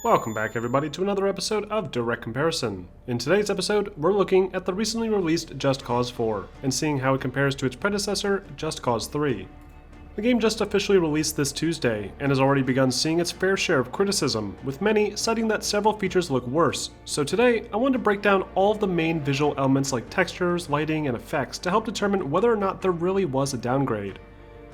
Welcome back everybody to another episode of Direct Comparison. In today's episode, we're looking at the recently released Just Cause 4 and seeing how it compares to its predecessor, Just Cause 3. The game just officially released this Tuesday and has already begun seeing its fair share of criticism, with many citing that several features look worse. So today, I wanted to break down all of the main visual elements like textures, lighting, and effects to help determine whether or not there really was a downgrade.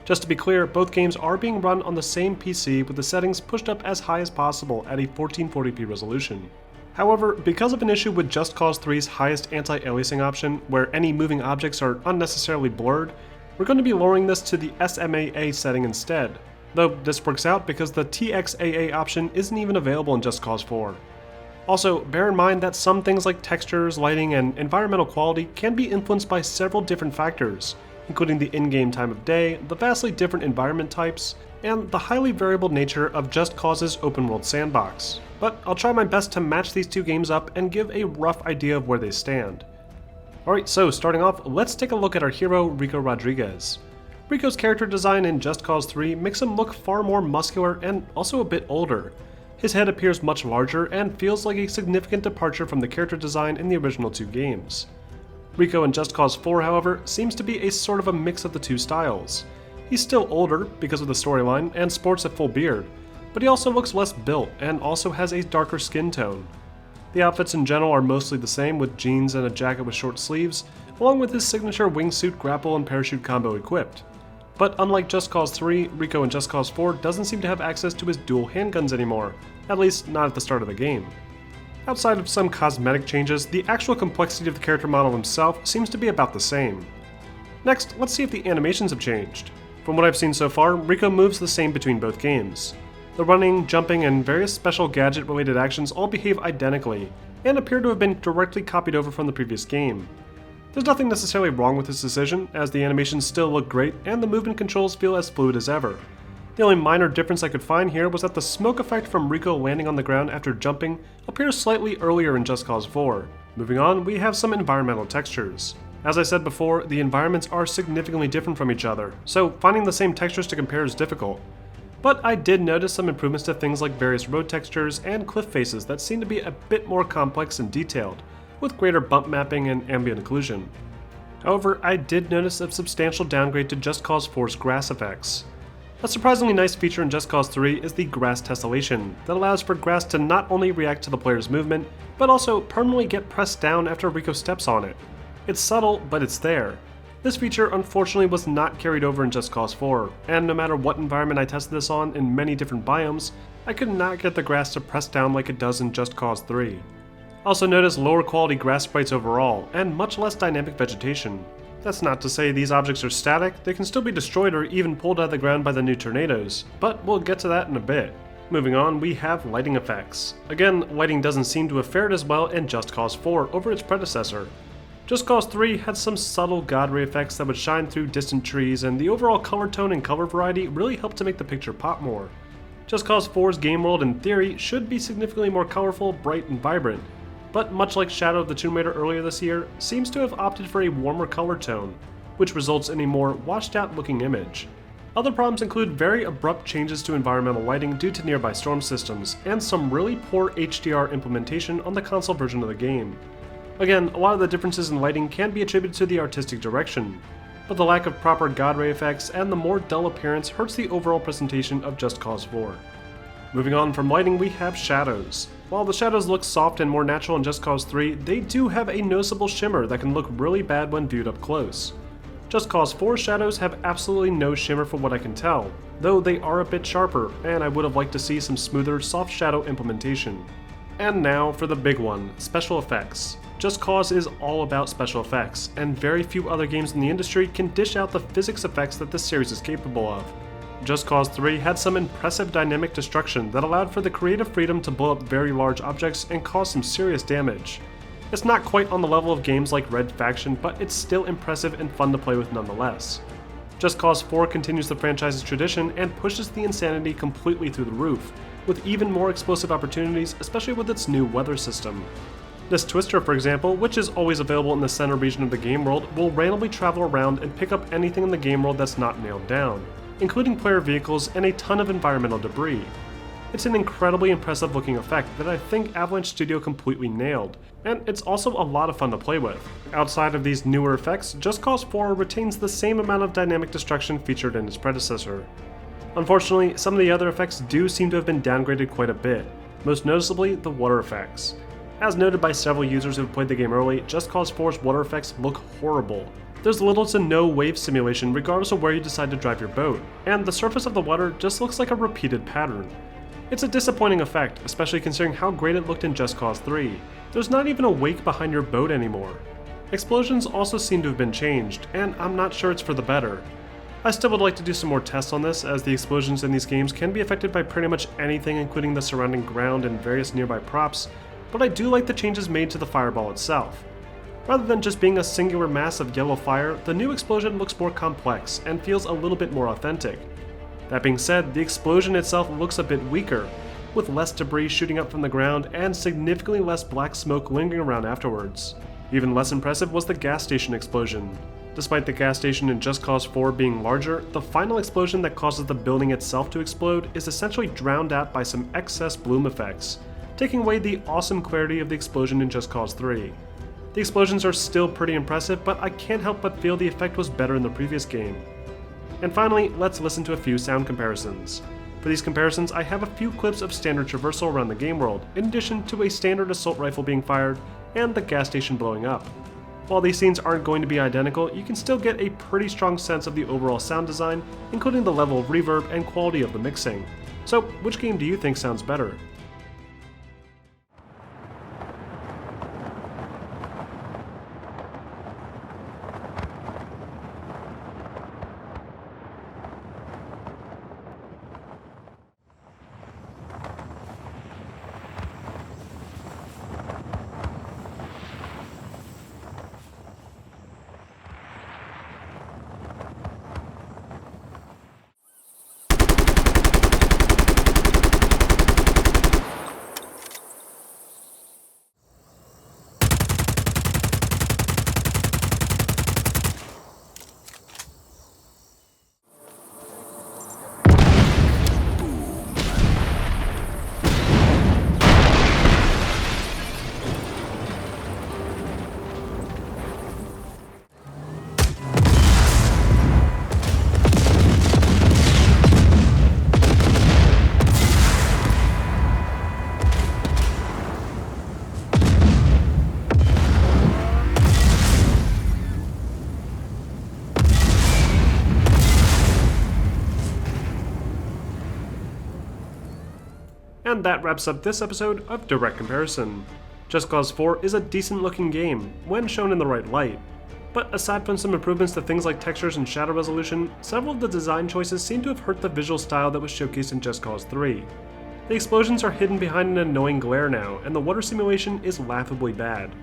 Just to be clear, both games are being run on the same PC with the settings pushed up as high as possible at a 1440p resolution. However, because of an issue with Just Cause 3's highest anti-aliasing option, where any moving objects are unnecessarily blurred, we're going to be lowering this to the SMAA setting instead, though this works out because the TXAA option isn't even available in Just Cause 4. Also, bear in mind that some things like textures, lighting, and environmental quality can be influenced by several different factors, including the in-game time of day, the vastly different environment types, and the highly variable nature of Just Cause's open-world sandbox. But I'll try my best to match these two games up and give a rough idea of where they stand. Alright, so starting off, let's take a look at our hero, Rico Rodriguez. Rico's character design in Just Cause 3 makes him look far more muscular and also a bit older. His head appears much larger and feels like a significant departure from the character design in the original two games. Rico in Just Cause 4, however, seems to be a sort of a mix of the two styles. He's still older because of the storyline and sports a full beard, but he also looks less built and also has a darker skin tone. The outfits in general are mostly the same, with jeans and a jacket with short sleeves, along with his signature wingsuit, grapple, and parachute combo equipped. But unlike Just Cause 3, Rico in Just Cause 4 doesn't seem to have access to his dual handguns anymore, at least not at the start of the game. Outside of some cosmetic changes, the actual complexity of the character model himself seems to be about the same. Next, let's see if the animations have changed. From what I've seen so far, Rico moves the same between both games. The running, jumping, and various special gadget-related actions all behave identically, and appear to have been directly copied over from the previous game. There's nothing necessarily wrong with this decision, as the animations still look great and the movement controls feel as fluid as ever. The only minor difference I could find here was that the smoke effect from Rico landing on the ground after jumping appears slightly earlier in Just Cause 4. Moving on, we have some environmental textures. As I said before, the environments are significantly different from each other, so finding the same textures to compare is difficult. But I did notice some improvements to things like various road textures and cliff faces that seem to be a bit more complex and detailed, with greater bump mapping and ambient occlusion. However, I did notice a substantial downgrade to Just Cause 4's grass effects. A surprisingly nice feature in Just Cause 3 is the grass tessellation, that allows for grass to not only react to the player's movement, but also permanently get pressed down after Rico steps on it. It's subtle, but it's there. This feature unfortunately was not carried over in Just Cause 4, and no matter what environment I tested this on in many different biomes, I could not get the grass to press down like it does in Just Cause 3. Also notice lower quality grass sprites overall, and much less dynamic vegetation. That's not to say these objects are static, they can still be destroyed or even pulled out of the ground by the new tornadoes, but we'll get to that in a bit. Moving on, we have lighting effects. Again, lighting doesn't seem to have fared as well in Just Cause 4 over its predecessor. Just Cause 3 had some subtle god ray effects that would shine through distant trees, and the overall color tone and color variety really helped to make the picture pop more. Just Cause 4's game world in theory should be significantly more colorful, bright, and vibrant, but much like Shadow of the Tomb Raider earlier this year, seems to have opted for a warmer color tone, which results in a more washed out looking image. Other problems include very abrupt changes to environmental lighting due to nearby storm systems, and some really poor HDR implementation on the console version of the game. Again, a lot of the differences in lighting can be attributed to the artistic direction, but the lack of proper god ray effects and the more dull appearance hurts the overall presentation of Just Cause 4. Moving on from lighting, we have shadows. While the shadows look soft and more natural in Just Cause 3, they do have a noticeable shimmer that can look really bad when viewed up close. Just Cause 4 shadows have absolutely no shimmer from what I can tell, though they are a bit sharper, and I would have liked to see some smoother soft shadow implementation. And now for the big one, special effects. Just Cause is all about special effects, and very few other games in the industry can dish out the physics effects that this series is capable of. Just Cause 3 had some impressive dynamic destruction that allowed for the creative freedom to blow up very large objects and cause some serious damage. It's not quite on the level of games like Red Faction, but it's still impressive and fun to play with nonetheless. Just Cause 4 continues the franchise's tradition and pushes the insanity completely through the roof, with even more explosive opportunities, especially with its new weather system. This twister, for example, which is always available in the center region of the game world, will randomly travel around and pick up anything in the game world that's not nailed down, including player vehicles and a ton of environmental debris. It's an incredibly impressive looking effect that I think Avalanche Studio completely nailed, and it's also a lot of fun to play with. Outside of these newer effects, Just Cause 4 retains the same amount of dynamic destruction featured in its predecessor. Unfortunately, some of the other effects do seem to have been downgraded quite a bit, most noticeably the water effects. As noted by several users who have played the game early, Just Cause 4's water effects look horrible. There's little to no wave simulation regardless of where you decide to drive your boat, and the surface of the water just looks like a repeated pattern. It's a disappointing effect, especially considering how great it looked in Just Cause 3. There's not even a wake behind your boat anymore. Explosions also seem to have been changed, and I'm not sure it's for the better. I still would like to do some more tests on this, as the explosions in these games can be affected by pretty much anything including the surrounding ground and various nearby props, but I do like the changes made to the fireball itself. Rather than just being a singular mass of yellow fire, the new explosion looks more complex and feels a little bit more authentic. That being said, the explosion itself looks a bit weaker, with less debris shooting up from the ground and significantly less black smoke lingering around afterwards. Even less impressive was the gas station explosion. Despite the gas station in Just Cause 4 being larger, the final explosion that causes the building itself to explode is essentially drowned out by some excess bloom effects, taking away the awesome clarity of the explosion in Just Cause 3. The explosions are still pretty impressive, but I can't help but feel the effect was better in the previous game. And finally, let's listen to a few sound comparisons. For these comparisons, I have a few clips of standard traversal around the game world, in addition to a standard assault rifle being fired and the gas station blowing up. While these scenes aren't going to be identical, you can still get a pretty strong sense of the overall sound design, including the level of reverb and quality of the mixing. So, which game do you think sounds better? And that wraps up this episode of Direct Comparison. Just Cause 4 is a decent looking game, when shown in the right light. But aside from some improvements to things like textures and shadow resolution, several of the design choices seem to have hurt the visual style that was showcased in Just Cause 3. The explosions are hidden behind an annoying glare now, and the water simulation is laughably bad.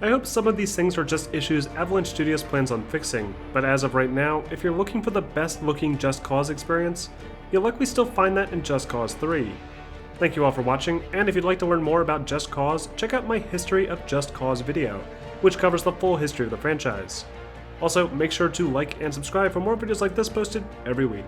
I hope some of these things are just issues Avalanche Studios plans on fixing, but as of right now, if you're looking for the best looking Just Cause experience, you'll likely still find that in Just Cause 3. Thank you all for watching, and if you'd like to learn more about Just Cause, check out my History of Just Cause video, which covers the full history of the franchise. Also, make sure to like and subscribe for more videos like this posted every week.